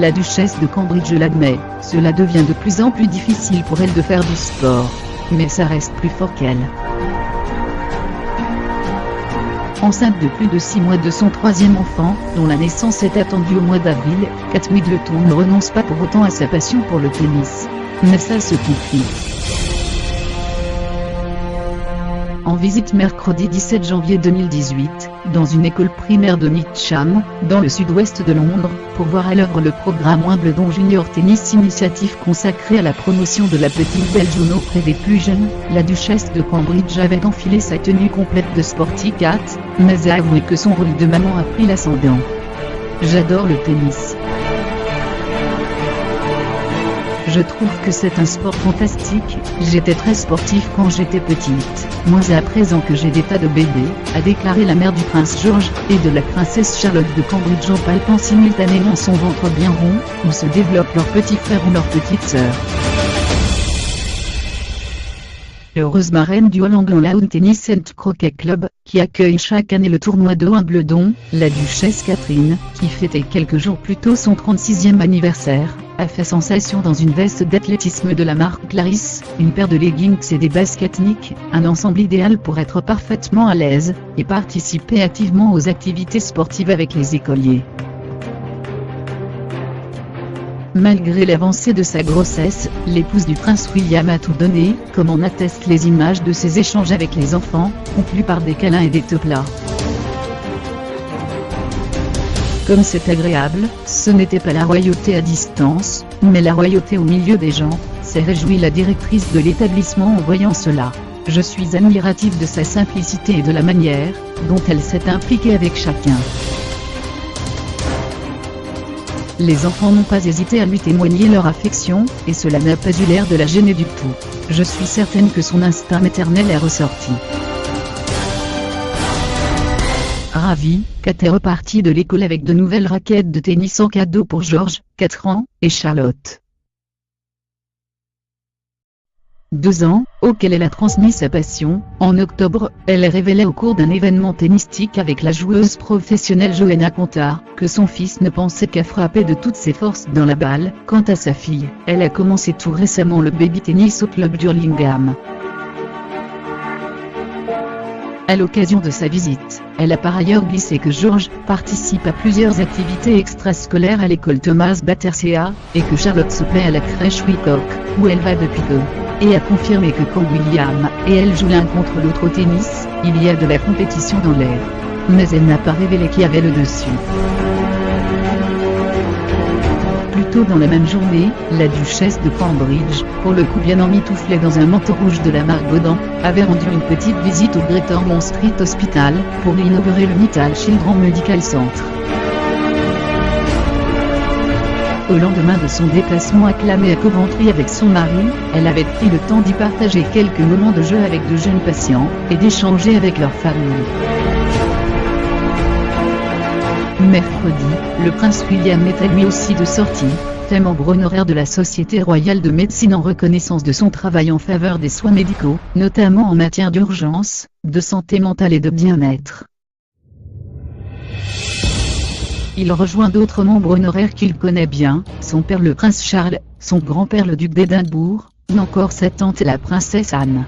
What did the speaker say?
la duchesse de Cambridge l'admet, cela devient de plus en plus difficile pour elle de faire du sport. Mais ça reste plus fort qu'elle. Enceinte de plus de 6 mois de son troisième enfant, dont la naissance est attendue au mois d'avril, Kate Middleton ne renonce pas pour autant à sa passion pour le tennis. Mais ça se confie. En visite mercredi 17 janvier 2018, dans une école primaire de Mitcham, dans le sud-ouest de Londres, pour voir à l'œuvre le programme Wimbledon Junior Tennis, initiative consacrée à la promotion de la petite Belgienne auprès des plus jeunes, la duchesse de Cambridge avait enfilé sa tenue complète de sporty cat, mais a avoué que son rôle de maman a pris l'ascendant. J'adore le tennis. Je trouve que c'est un sport fantastique, j'étais très sportif quand j'étais petite, moins à présent que j'ai des tas de bébés, a déclaré la mère du prince George, et de la princesse Charlotte de Cambridge en palpant simultanément son ventre bien rond, où se développe leur petit frère ou leur petite sœur. Heureuse marraine du All England Lawn Tennis and Croquet Club, qui accueille chaque année le tournoi de Wimbledon, la duchesse Catherine, qui fêtait quelques jours plus tôt son 36e anniversaire, a fait sensation dans une veste d'athlétisme de la marque Clarisse, une paire de leggings et des baskets Nick, un ensemble idéal pour être parfaitement à l'aise, et participer activement aux activités sportives avec les écoliers. Malgré l'avancée de sa grossesse, l'épouse du prince William a tout donné, comme en attestent les images de ses échanges avec les enfants, conclus par des câlins et des teux-plats. Comme c'est agréable, ce n'était pas la royauté à distance, mais la royauté au milieu des gens, s'est réjouie la directrice de l'établissement en voyant cela. Je suis admirative de sa simplicité et de la manière dont elle s'est impliquée avec chacun. Les enfants n'ont pas hésité à lui témoigner leur affection, et cela n'a pas eu l'air de la gêner du tout. Je suis certaine que son instinct maternel est ressorti. Ravie, Kate est repartie de l'école avec de nouvelles raquettes de tennis en cadeau pour George, 4 ans, et Charlotte, 2 ans, auquel elle a transmis sa passion. En octobre, elle révélait au cours d'un événement tennistique avec la joueuse professionnelle Johanna Konta, que son fils ne pensait qu'à frapper de toutes ses forces dans la balle. Quant à sa fille, elle a commencé tout récemment le baby tennis au club d'Hurlingham. À l'occasion de sa visite, elle a par ailleurs glissé que George participe à plusieurs activités extrascolaires à l'école Thomas Battersea, et que Charlotte se plaît à la crèche Wicock, où elle va depuis peu. Et a confirmé que quand William et elle jouent l'un contre l'autre au tennis, il y a de la compétition dans l'air. Mais elle n'a pas révélé qui avait le dessus. Plus tôt dans la même journée, la duchesse de Cambridge, pour le coup bien emmitouflée dans un manteau rouge de la marque Gaudan, avait rendu une petite visite au Great Ormond Street Hospital, pour inaugurer le Mitchell Children's Medical Center. Au lendemain de son déplacement acclamé à Coventry avec son mari, elle avait pris le temps d'y partager quelques moments de jeu avec de jeunes patients, et d'échanger avec leur famille. Mercredi, le prince William était lui aussi de sortie, membre honoraire de la Société royale de médecine en reconnaissance de son travail en faveur des soins médicaux, notamment en matière d'urgence, de santé mentale et de bien-être. Il rejoint d'autres membres honoraires qu'il connaît bien, son père le prince Charles, son grand-père le duc d'Édimbourg, ou encore sa tante la princesse Anne.